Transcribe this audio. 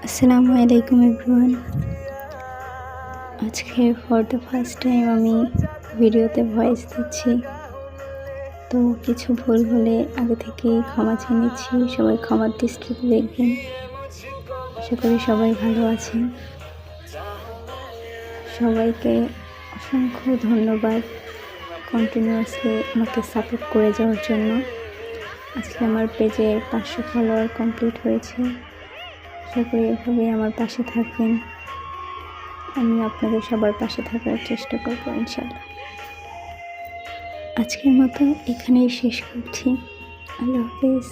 আসসালামু আলাইকুম এভরিওয়ান। আজকে ফর দ্য ফার্স্ট টাইম আমি ভিডিওতে ভয়েস দিচ্ছি, তো কিছু ভুল হলে আগে থেকেই ক্ষমা চেয়ে নিচ্ছি। সবাই ক্ষমার দৃষ্টিতে দেখবেন। আশা করি সবাই ভালো আছেন। সবাইকে অসংখ্য ধন্যবাদ কন্টিনিউয়াসলি আমাকে সাপোর্ট করে যাওয়ার জন্য। আজকে আমার পেজে 500 ফলোয়ার কমপ্লিট হয়েছে। আশা করি এভাবেই আমার পাশে থাকবেন। আমি আপনাদের সবার পাশে থাকার চেষ্টা করব ইনশাআল্লাহ। আজকের মতো এখানেই শেষ করছি। আল্লাহ হাফেজ।